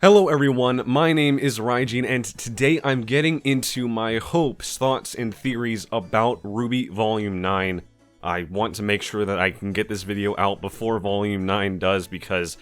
Hello everyone, my name is RWBY, and today I'm getting into my hopes, thoughts, and theories about RWBY Volume 9. I want to make sure that I can get this video out before Volume 9 does, because,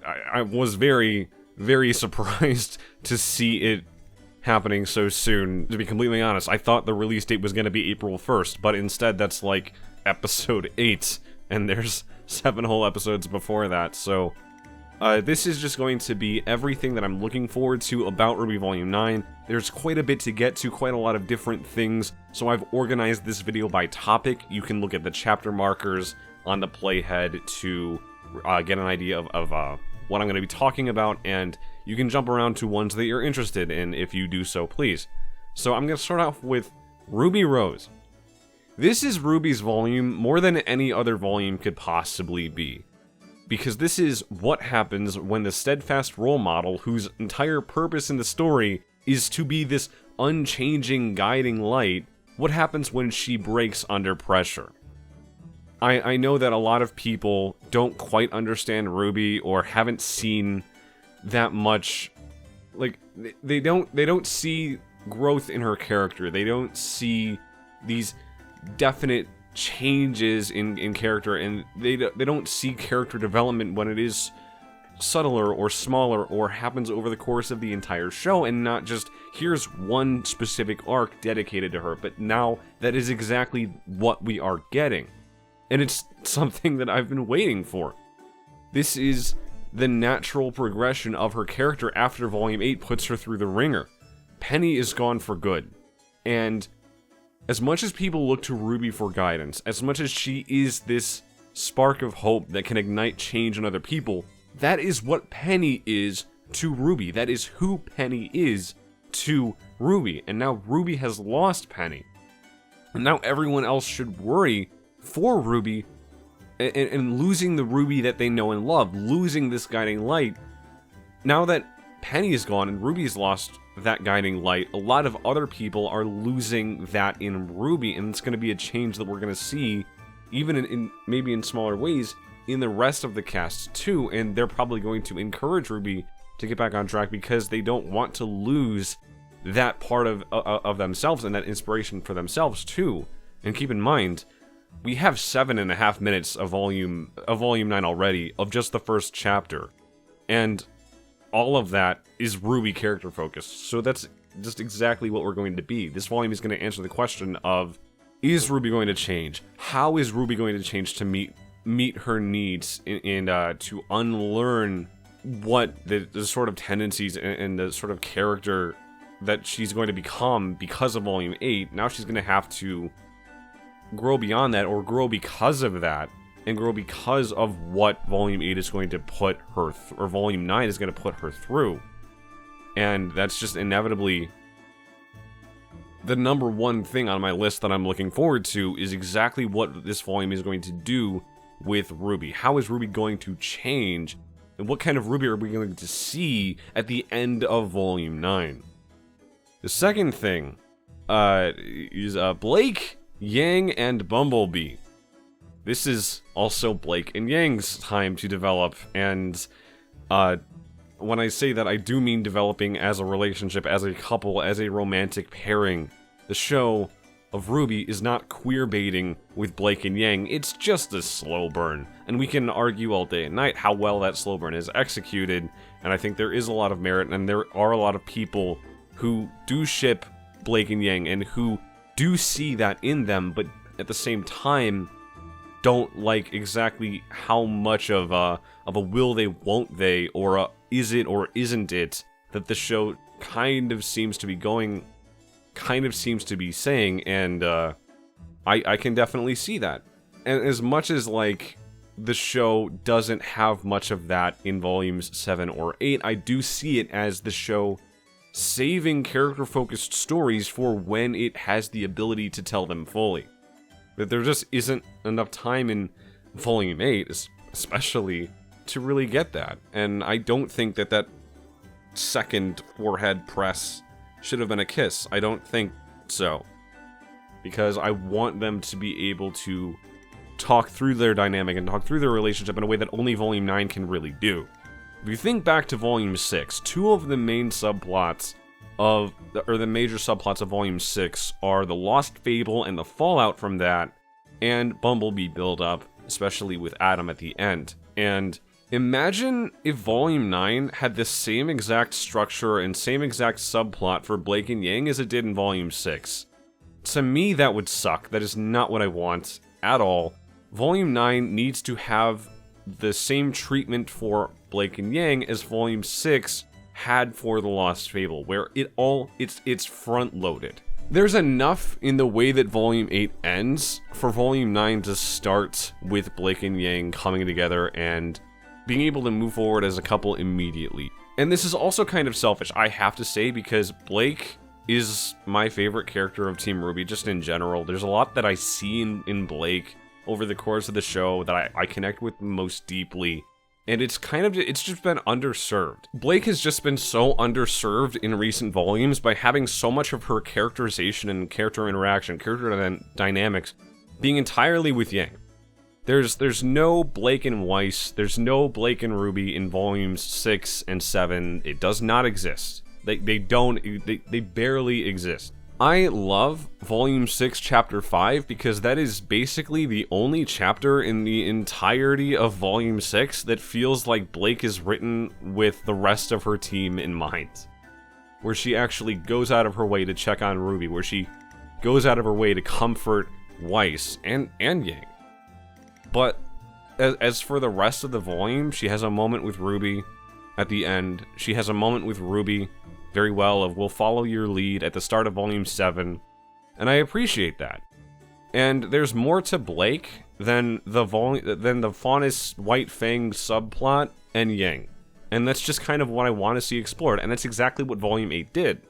I was very, very surprised to see it happening so soon. To be completely honest, I thought the release date was going to be April 1st, but instead that's like episode 8, and there's 7 whole episodes before that, so... this is just going to be everything that I'm looking forward to about RWBY Volume 9. There's quite a bit to get to, quite a lot of different things, so I've organized this video by topic. You can look at the chapter markers on the playhead to get an idea of what I'm going to be talking about, and you can jump around to ones that you're interested in if you do so, please. So I'm going to start off with Ruby Rose. This is RWBY's volume more than any other volume could possibly be. Because this is what happens when the steadfast role model, whose entire purpose in the story is to be this unchanging guiding light, what happens when she breaks under pressure. I know that a lot of people don't quite understand RWBY or haven't seen that much, like, they don't see growth in her character. They don't see these definite changes in character, and they don't see character development when it is subtler or smaller or happens over the course of the entire show, and not just here's one specific arc dedicated to her, but now that is exactly what we are getting. And it's something that I've been waiting for. This is the natural progression of her character after Volume 8 puts her through the ringer. Penny is gone for good, and as much as people look to RWBY for guidance, as much as she is this spark of hope that can ignite change in other people, that is what Penny is to RWBY. That is who Penny is to RWBY. And now RWBY has lost Penny. And now everyone else should worry for RWBY and losing the RWBY that they know and love, losing this guiding light. Now that Penny is gone and RWBY's lost that guiding light, a lot of other people are losing that in RWBY, and it's going to be a change that we're going to see, even in maybe in smaller ways, in the rest of the cast too, and they're probably going to encourage RWBY to get back on track because they don't want to lose that part of themselves and that inspiration for themselves too. And keep in mind, we have 7.5 minutes of Volume 9 already, of just the first chapter, and all of that is RWBY character focused, so that's just exactly what we're going to be. This volume is going to answer the question of, is RWBY going to change? How is RWBY going to change to meet her needs and to unlearn what the sort of tendencies and the sort of character that she's going to become because of Volume 8. Now she's going to have to grow beyond that, or grow because of that, and grow because of what Volume 8 is going to put her, or Volume 9 is going to put her through. And that's just inevitably the number one thing on my list that I'm looking forward to, is exactly what this volume is going to do with RWBY. How is RWBY going to change, and what kind of RWBY are we going to see at the end of Volume 9? The second thing is Blake, Yang, and Bumbleby. This is also Blake and Yang's time to develop, and when I say that, I do mean developing as a relationship, as a couple, as a romantic pairing. The show of RWBY is not queer-baiting with Blake and Yang, it's just a slow burn. And we can argue all day and night how well that slow burn is executed, and I think there is a lot of merit, and there are a lot of people who do ship Blake and Yang, and who do see that in them, but at the same time don't like exactly how much of a will they, won't they, or a is it or isn't it that the show kind of seems to be saying, and I can definitely see that. And as much as, like, the show doesn't have much of that in Volumes 7 or 8, I do see it as the show saving character-focused stories for when it has the ability to tell them fully. That there just isn't enough time in Volume 8, especially, to really get that. And I don't think that second forehead press should have been a kiss. I don't think so. Because I want them to be able to talk through their dynamic and talk through their relationship in a way that only Volume 9 can really do. If you think back to Volume 6, two of the main subplots the major subplots of Volume 6 are the Lost Fable and the fallout from that, and Bumbleby build-up, especially with Adam at the end. And imagine if Volume 9 had the same exact structure and same exact subplot for Blake and Yang as it did in Volume 6. To me, that would suck. That is not what I want at all. Volume 9 needs to have the same treatment for Blake and Yang as Volume 6 had for the Lost Fable, where it's front-loaded. There's enough in the way that Volume 8 ends for Volume 9 to start with Blake and Yang coming together and being able to move forward as a couple immediately. And this is also kind of selfish, I have to say, because Blake is my favorite character of Team RWBY, just in general. There's a lot that I see in Blake over the course of the show that I connect with most deeply. And it's just been underserved. Blake has just been so underserved in recent volumes by having so much of her characterization and character interaction, character dynamics, being entirely with Yang. There's no Blake and Weiss, there's no Blake and RWBY in Volumes 6 and 7. It does not exist. They barely exist. I love Volume 6, Chapter 5, because that is basically the only chapter in the entirety of Volume 6 that feels like Blake is written with the rest of her team in mind. Where she actually goes out of her way to check on RWBY, where she goes out of her way to comfort Weiss and Yang. But as for the rest of the volume, she has a moment with RWBY at the end. She has a moment with RWBY very well of "we'll follow your lead" at the start of Volume 7, and I appreciate that. And there's more to Blake than the Faunus White Fang subplot and Yang. And that's just kind of what I want to see explored, and that's exactly what Volume 8 did.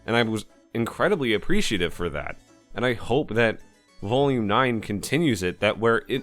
And I was incredibly appreciative for that. And I hope that Volume 9 continues it, that where it,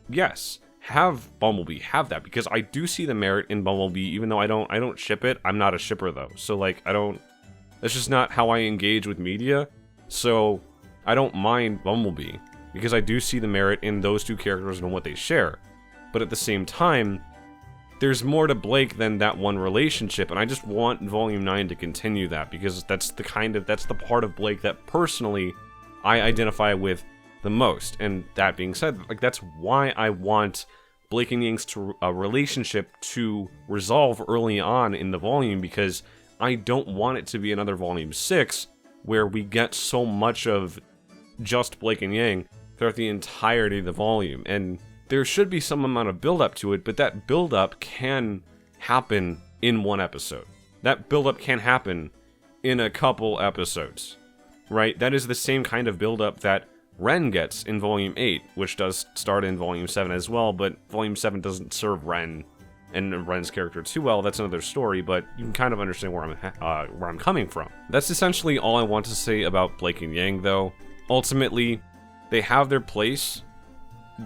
yes, have Bumbleby, have that, because I do see the merit in Bumbleby, even though I don't ship it. I'm not a shipper though, so like that's just not how I engage with media. So I don't mind Bumbleby because I do see the merit in those two characters and what they share. But at the same time, there's more to Blake than that one relationship, and I just want Volume 9 to continue that, because that's the part of Blake that personally I identify with the most. And that being said, like, that's why I want Blake and Yang's relationship to resolve early on in the volume, because I don't want it to be another Volume 6 where we get so much of just Blake and Yang throughout the entirety of the volume. And there should be some amount of build-up to it, but that build-up can happen in one episode. That build-up can happen in a couple episodes, right? That is the same kind of build-up that Ren gets in Volume 8, which does start in Volume 7 as well, but Volume 7 doesn't serve Ren and Ren's character too well. That's another story, but you can kind of understand where I'm coming from. That's essentially all I want to say about Blake and Yang, though. Ultimately, they have their place,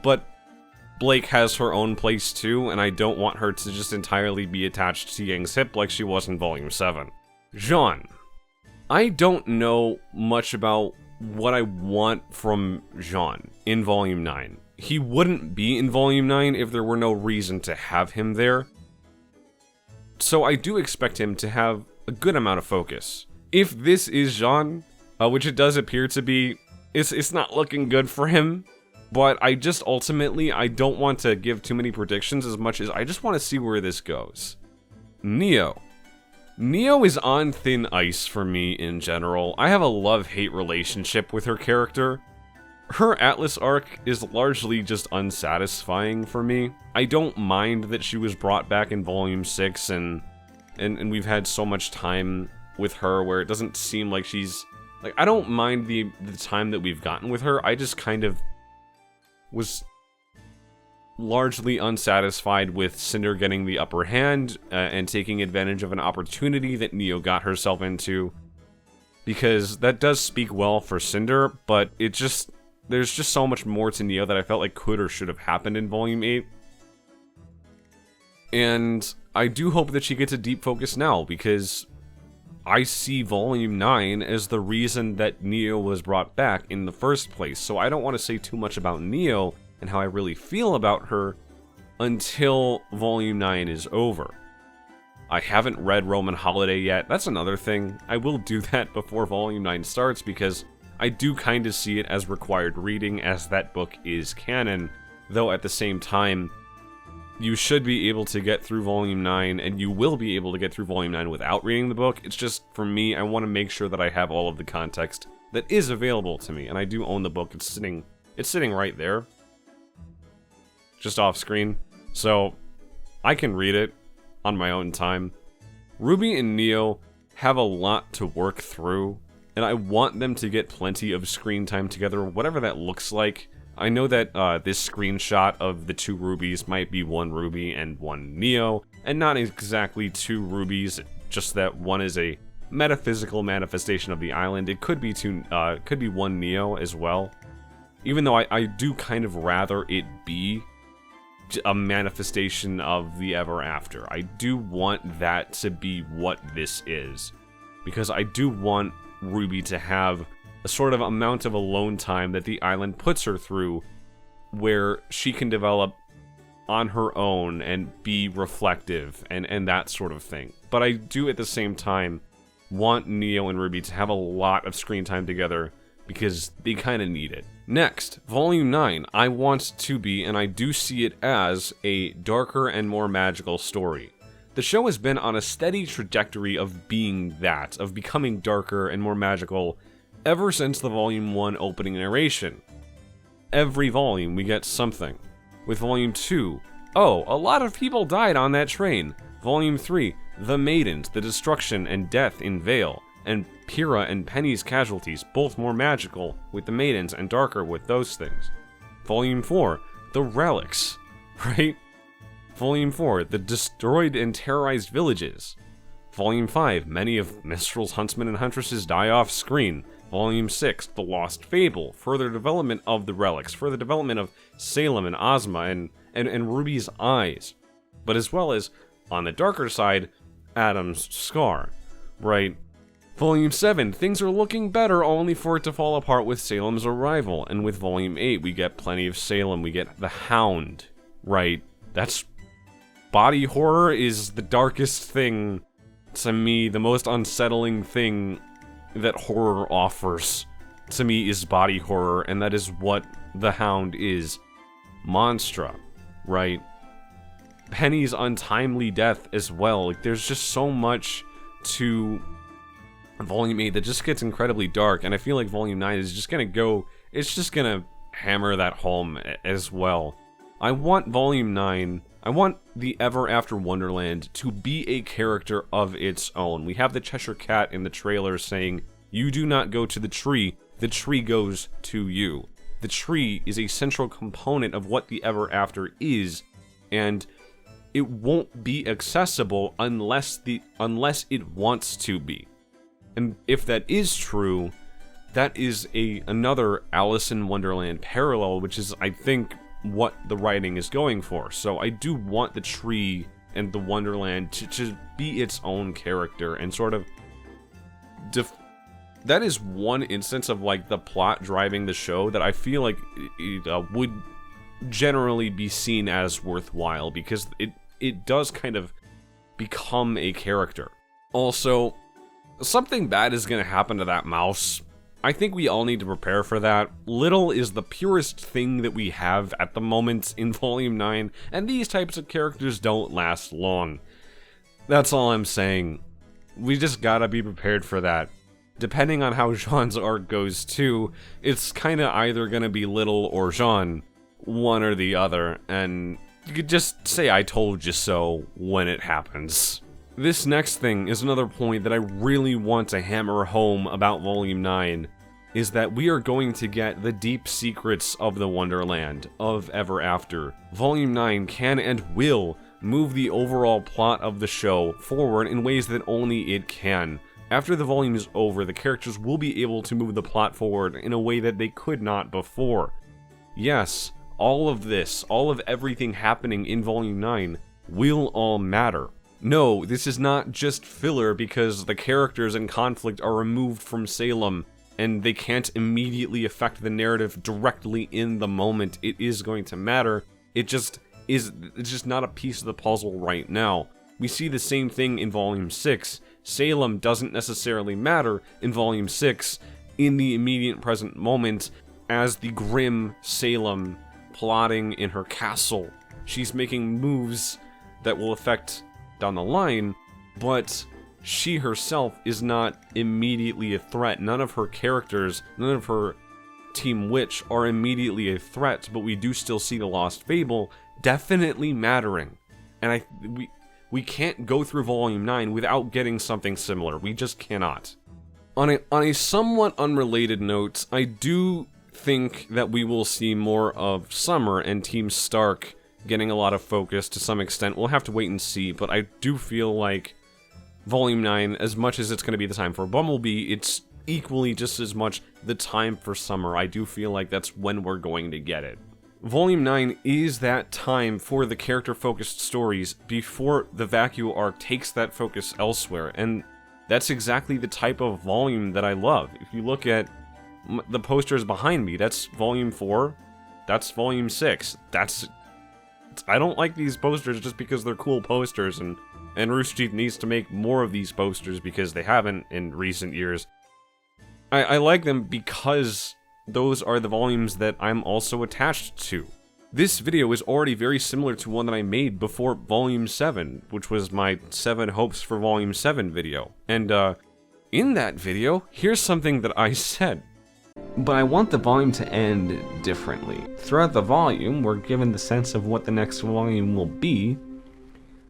but Blake has her own place too, and I don't want her to just entirely be attached to Yang's hip like she was in Volume 7. Jaune. I don't know much about what I want from Jaune in Volume 9. He wouldn't be in Volume 9 if there were no reason to have him there. So I do expect him to have a good amount of focus. If this is Jaune, which it does appear to be, it's not looking good for him. But I just ultimately, I don't want to give too many predictions as much as I just want to see where this goes. Neo. Neo is on thin ice for me in general. I have a love-hate relationship with her character. Her Atlas arc is largely just unsatisfying for me. I don't mind that she was brought back in Volume 6 and we've had so much time with her where it doesn't seem like she's... Like, I don't mind the time that we've gotten with her. I just kind of was largely unsatisfied with Cinder getting the upper hand and taking advantage of an opportunity that Neo got herself into, because that does speak well for Cinder, but there's just so much more to Neo that I felt like could or should have happened in Volume 8. And I do hope that she gets a deep focus now, because I see Volume 9 as the reason that Neo was brought back in the first place. So I don't want to say too much about Neo and how I really feel about her until Volume 9 is over. I haven't read Roman Holiday yet. That's another thing. I will do that before Volume 9 starts because I do kind of see it as required reading as that book is canon, though at the same time, you should be able to get through Volume 9, and you will be able to get through Volume 9 without reading the book. It's just, for me, I want to make sure that I have all of the context that is available to me, and I do own the book. It's sitting right there, just off screen, so I can read it on my own time. RWBY and Neo have a lot to work through, and I want them to get plenty of screen time together, whatever that looks like. I know that this screenshot of the two RWBYs might be one RWBY and one Neo, and not exactly two RWBYs, just that one is a metaphysical manifestation of the island. It could be one Neo as well, even though I do kind of rather it be a manifestation of the Ever After. I do want that to be what this is, because I do want RWBY to have a sort of amount of alone time that the island puts her through, where she can develop on her own and be reflective and that sort of thing. But I do at the same time want Neo and RWBY to have a lot of screen time together because they kind of need it. Next, Volume 9, I want to be, and I do see it as, a darker and more magical story. The show has been on a steady trajectory of being that, of becoming darker and more magical, ever since the Volume 1 opening narration. Every volume we get something. With Volume 2, oh, a lot of people died on that train. Volume 3, the Maidens, the destruction and death in Vale, and Pyrrha and Penny's casualties, both more magical with the Maidens and darker with those things. Volume 4, the Relics, right? Volume 4, the destroyed and terrorized villages. Volume 5, many of Minstrel's huntsmen and huntresses die off screen. Volume 6, The Lost Fable, further development of the relics, further development of Salem and Ozma and RWBY's eyes. But as well as, on the darker side, Adam's scar, right? Volume 7, things are looking better only for it to fall apart with Salem's arrival. And with Volume 8, we get plenty of Salem, we get the Hound, right? That's... body horror is the darkest thing to me, the most unsettling thing that horror offers to me is body horror, and that is what the Hound is. Monstra, right? Penny's untimely death as well. Like, there's just so much to Volume 8 that just gets incredibly dark, and I feel like Volume 9 is just gonna go, it's just gonna hammer that home as well. I want Volume 9, I want the Ever After Wonderland to be a character of its own. We have the Cheshire Cat in the trailer saying, "You do not go to the tree goes to you." The tree is a central component of what the Ever After is, and it won't be accessible unless it wants to be. And if that is true, that is another Alice in Wonderland parallel, which is, I think, what the writing is going for. So I do want the tree and the Wonderland to be its own character and sort of that is one instance of, like, the plot driving the show that I feel like it would generally be seen as worthwhile, because it does kind of become a character. Also, something bad is going to happen to that mouse. I think we all need to prepare for that. Little is the purest thing that we have at the moment in Volume 9, and these types of characters don't last long. That's all I'm saying. We just gotta be prepared for that. Depending on how Jaune's arc goes too, it's kinda either gonna be Little or Jaune, one or the other, and you could just say "I told you so" when it happens. This next thing is another point that I really want to hammer home about Volume 9, is that we are going to get the deep secrets of the Wonderland, of Ever After. Volume 9 can and will move the overall plot of the show forward in ways that only it can. After the volume is over, the characters will be able to move the plot forward in a way that they could not before. Yes, all of this, all of everything happening in Volume 9 will all matter. No, this is not just filler because the characters in conflict are removed from Salem and they can't immediately affect the narrative directly in the moment. It is going to matter. It's just not a piece of the puzzle right now. We see the same thing in Volume 6. Salem doesn't necessarily matter in Volume 6 in the immediate present moment as the grim Salem plotting in her castle. She's making moves that will affect down the line, but she herself is not immediately a threat. None of her characters, none of her Team Witch are immediately a threat, but we do still see the Lost Fable definitely mattering. And we can't go through Volume 9 without getting something similar. We just cannot. On a somewhat unrelated note, I do think that we will see more of Summer and Team Stark getting a lot of focus to some extent. We'll have to wait and see, but I do feel like Volume 9, as much as it's going to be the time for Bumbleby, it's equally just as much the time for Summer. I do feel like that's when we're going to get it. Volume 9 is that time for the character-focused stories before the Vacuo arc takes that focus elsewhere, and that's exactly the type of volume that I love. If you look at the posters behind me, that's Volume 4, that's Volume 6, I don't like these posters just because they're cool posters, and Rooster Teeth needs to make more of these posters because they haven't in recent years. I like them because those are the volumes that I'm also attached to. This video is already very similar to one that I made before Volume 7, which was my 7 hopes for Volume 7 video. And in that video, here's something that I said. But I want the volume to end differently. Throughout the volume, we're given the sense of what the next volume will be,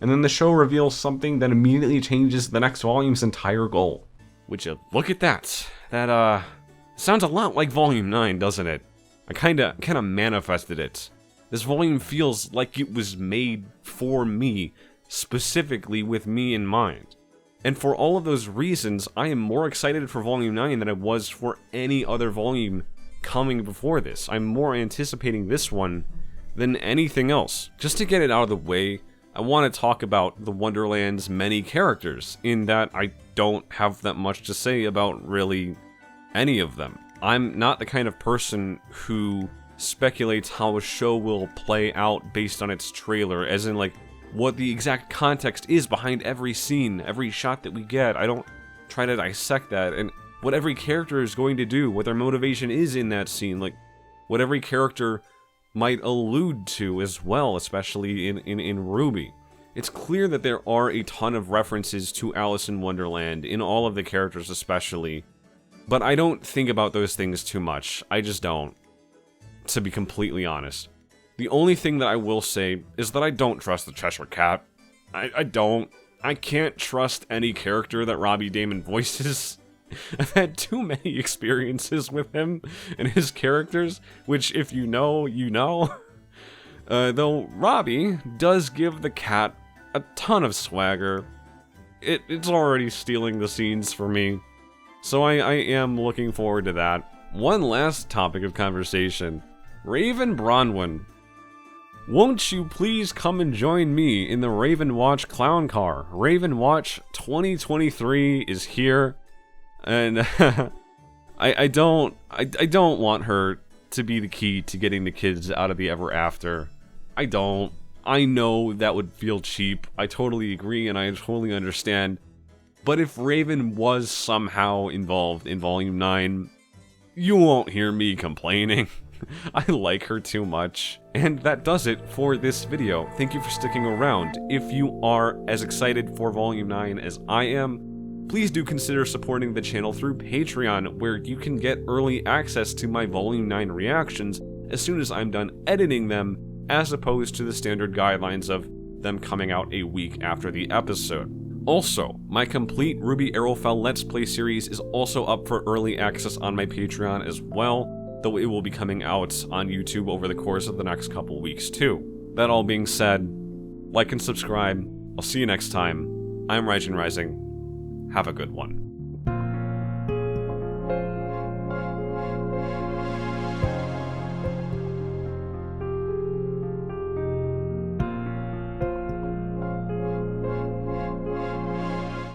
and then the show reveals something that immediately changes the next volume's entire goal. Would you look at that? That, sounds a lot like Volume 9, doesn't it? I kinda manifested it. This volume feels like it was made for me, specifically with me in mind. And for all of those reasons, I am more excited for Volume 9 than I was for any other volume coming before this. I'm more anticipating this one than anything else. Just to get it out of the way, I want to talk about the Wonderland's many characters, in that I don't have that much to say about really any of them. I'm not the kind of person who speculates how a show will play out based on its trailer, as in like what the exact context is behind every scene, every shot that we get. I don't try to dissect that, and what every character is going to do, what their motivation is in that scene, like what every character might allude to as well, especially in RWBY. It's clear that there are a ton of references to Alice in Wonderland, in all of the characters especially, but I don't think about those things too much. I just don't, to be completely honest. The only thing that I will say is that I don't trust the Cheshire Cat. I don't. I can't trust any character that Robbie Daymond voices. I've had too many experiences with him and his characters, which if you know, you know. Though Robbie does give the cat a ton of swagger, it's already stealing the scenes for me. So I am looking forward to that. One last topic of conversation. Raven Branwen. Won't you please come and join me in the Raven Watch clown car? Raven Watch 2023 is here, and I don't want her to be the key to getting the kids out of the Ever After. I don't. I know that would feel cheap. I totally agree, and I totally understand. But if Raven was somehow involved in Volume 9, you won't hear me complaining. I like her too much. And that does it for this video. Thank you for sticking around. If you are as excited for Volume 9 as I am, please do consider supporting the channel through Patreon, where you can get early access to my Volume 9 reactions as soon as I'm done editing them, as opposed to the standard guidelines of them coming out a week after the episode. Also, my complete RWBY Arrowfell Let's Play series is also up for early access on my Patreon as well, though it will be coming out on YouTube over the course of the next couple weeks too. That all being said, like and subscribe. I'll see you next time. I'm Raijin Rising. Have a good one.